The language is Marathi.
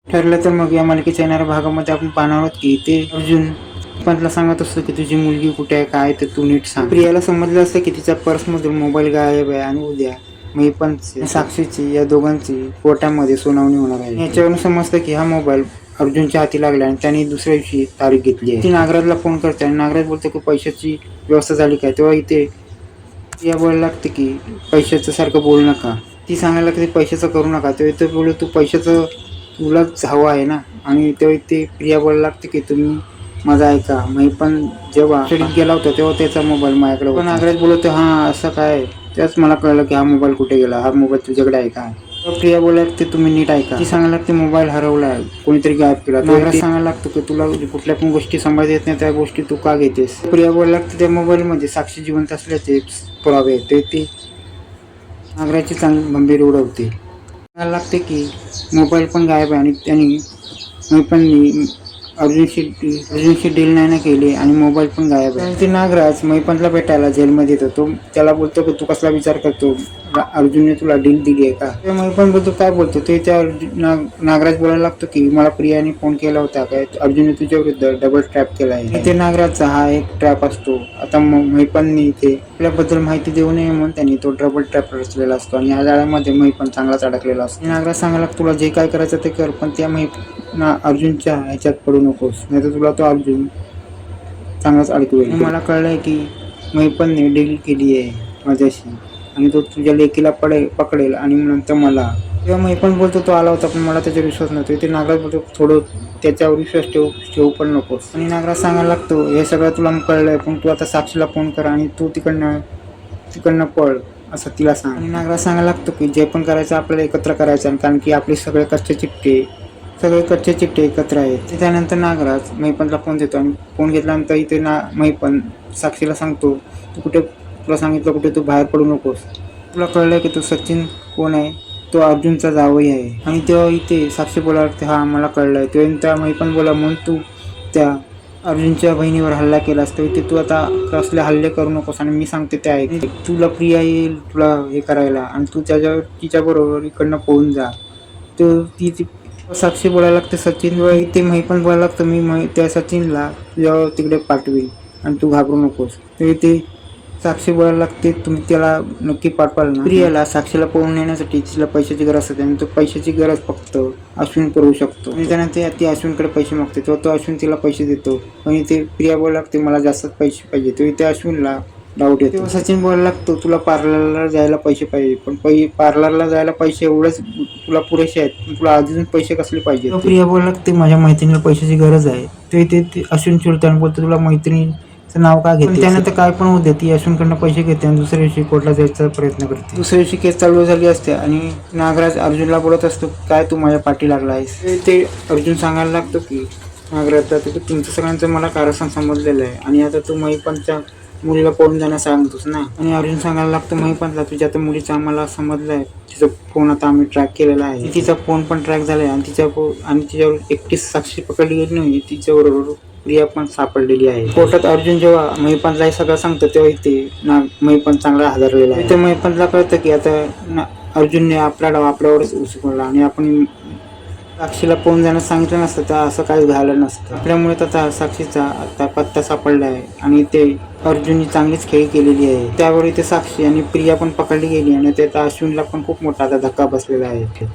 ठरलं तर मग या मालिकेच्या येणाऱ्या भागामध्ये आपण पाहणार आहोत की ते अर्जुन पंतला सांगत असतो की तुझी मुलगी कुठे आहे, काय ते तू नीट सांग. प्रियाला समजलं असतं की तिच्या पर्समधून मोबाईल गायब आहे आणि उद्या मी पण साक्षीची या दोघांची कोर्टामध्ये सुनावणी होणार आहे. याच्यावरून समजतं की हा मोबाईल अर्जुनच्या हाती लागला आणि त्याने दुसऱ्या दिवशी तारीख घेतली आहे. ती नागराजला फोन करते आणि नागराज बोलतो की पैशाची व्यवस्था झाली काय. तेव्हा इथे प्रिया बोलायला लागते की पैशाचं सारखं बोलू नका. ती सांगायला लागते पैशाचं करू नका. तेव्हा इथे बोलू तू पैशाचं तुलाच हवं आहे ना. आणि तेव्हा इथे प्रिया बोलायला लागते की तुम्ही माझा ऐका. मी पण जेव्हा स्टडीत गेला होता तेव्हा त्याचा मोबाईल माझ्याकडे होता. नागराज बोलतो हां असं काय. त्याच मला कळलं की हा मोबाईल कुठे गेला, हा मोबाईल तुझ्याकडे आहे का. प्रिया बोलायला लागते तुम्ही नीट ऐका. ती सांगायला लागते मोबाईल हरवला आहे, कोणीतरी गायब केला. नागराज सांगायला लागतो की तुला कुठल्या पण गोष्टी सांभाळता येत नाही, त्या गोष्टी तू का घेतेस. प्रिया बोलायला लागते त्या मोबाईलमध्ये साक्षी जिवंत असल्याचे पुरावे आहेत. ते ती नागराजची चांगली गंभीर उडवते. सांगायला लागते की मोबाईल पण गायब आहे आणि त्यांनी पण अर्जुनशी डील नाही ना केली आणि मोबाईल पण गायब आहे. ते नागराज मैपनला भेटायला जेलमध्ये येतो. तो त्याला बोलतो की तू कसला विचार करतो, अर्जुनने तुला डील दिली आहे का. मैपन बोलतो काय बोलतो ते. त्या नागराज बोलायला लागतो की मला प्रियाने फोन केला होता काय, अर्जुनने तुझ्या विरुद्ध डबल ट्रॅप केला आहे. इथे नागराजचा हा एक ट्रॅप असतो. आता मैपनने इथे आपल्याबद्दल माहिती देऊ नये म्हणून त्यांनी तो डबल ट्रॅप रचलेला असतो आणि या जाळ्यामध्ये मैपन चांगलाच अडकलेला असतो. नागराज सांगायला तुला जे काय करायचं ते कर, पण त्या अर्जुनच्या ह्याच्यात पडू नकोस, नाही तर तुला तो अर्जुन चांगलाच अडकवेल. मला कळलंय की मैपनने डील केली आहे माझ्याशी आणि तो तुझ्या लेकीला पकडेल आणि नंतर मला. तेव्हा मैपन बोलतो तो आला होता पण मला त्याच्यावर विश्वास नव्हतो. ते नागराज बोलतो थोडं त्याच्यावर विश्वास ठेवू पण नकोस. आणि नागराज सांगायला लागतो हे सगळं तुला कळलंय, पण तू आता साक्षीला फोन कर आणि तू तिकडनं पळ असं तिला सांग. आणि नागराज सांगायला लागतो की जे पण करायचं आपल्याला एकत्र करायचं, कारण की आपले सगळे कच्चे चिट्टे एकत्र आहेत. त्यानंतर नागराज मैपनला फोन देतो आणि फोन घेतल्यानंतर इथे मैपन साक्षीला सांगतो तुला सांगितलं कुठे तू बाहेर पडू नकोस. तुला कळलं की तू सचिन कोण आहे, तो अर्जुनचा जावई आहे. आणि तेव्हा इथे साक्षी बोलायला लागते हा मला कळलंय. तेव्हा मैपन बोला म्हणून तू त्या अर्जुनच्या बहिणीवर हल्ला केलास, तर इथे तू आता कसले हल्ले करू नकोस आणि मी सांगते ते आहे. तुला प्रिया येईल तुला हे करायला आणि तू तिच्याबरोबर इकडनं पळून जा. तर ती साक्षी बोलायला लागते सचिन व इथे मैपन बोलायला लागतं मी त्या सचिनला तुझ्यावर तिकडे पाठवेल आणि तू घाबरू नकोस. तर इथे साक्षी बोलायला लागते तुम्ही त्याला नक्की पाठवाल ना. प्रियाला साक्षीला पळून नेण्यासाठी तिला पैशाची गरज असते आणि तो पैशाची गरज फक्त अश्विन करू शकतो. आणि त्यानंतर ती अश्विनकडे पैसे मागते तेव्हा तो अश्विन तिला पैसे देतो. पण इथे प्रिया बोलायला लागते मला जास्त पैसे पाहिजे. तो इथे अश्विनला डाऊट येतो. तेव्हा सचिन बोलायला लागतो तुला पार्लरला जायला पैसे पाहिजे, पण पार्लरला जायला पैसे एवढेच तुला पुरेसे आहेत, तुला अजून पैसे कसले पाहिजे. प्रिया बोलायला लागते माझ्या मैत्रिणीला पैशाची गरज आहे. तो इथे अश्विन चिडतो आणि बोलतो तुला मैत्रिणीचं नाव का घेते. त्यानंतर काय पण होते ती अश्विनकडनं पैसे घेते आणि दुसऱ्या दिवशी कोर्टला जायचा प्रयत्न करते. दुसऱ्या दिवशी केस चालू झाली असते आणि नागराज अर्जुनला बोलत असतो काय तू माझ्या पाठी लागला आहेस. ते अर्जुन सांगायला लागतो की नागराजला तुमचं सगळ्यांचं मला कारस्थान समजलेलं आहे आणि आता तू मैपनच्या मुलीला पळून जाण्यास सांगतोस ना. आणि अर्जुन सांगायला लागतं मैपनला तुझ्या त्या मुलीचं आम्हाला समजलंय, तिचा फोन आता आम्ही ट्रॅक केलेला आहे. तिचा फोन पण ट्रॅक झालाय आणि तिच्यावर एकटीच साक्षी पकडली गेली नाही, तिच्याबरोबर प्रिया पण सापडलेली आहे. कोर्टात अर्जुन जेव्हा मैपनला हे सगळं सांगतो तेव्हा इथे मैपन चांगला हादरलेला आहे. इथे मैपनला कळतं की आता अर्जुनने आपला डाव आपल्यावरच उचलला आणि आपण साक्षीला पळून जाण्यास सांगितलं नसतं तर असं काही झालं नसतं. आपल्यामुळे आता साक्षीचा आता पत्ता सापडला आहे आणि ते अर्जुनने चांगलीच खेळी केलेली आहे. त्यावर इथे साक्षी आणि प्रिया पण पकडली गेली आणि त्याचा अश्विनला पण खूप मोठा आता धक्का बसलेला आहे.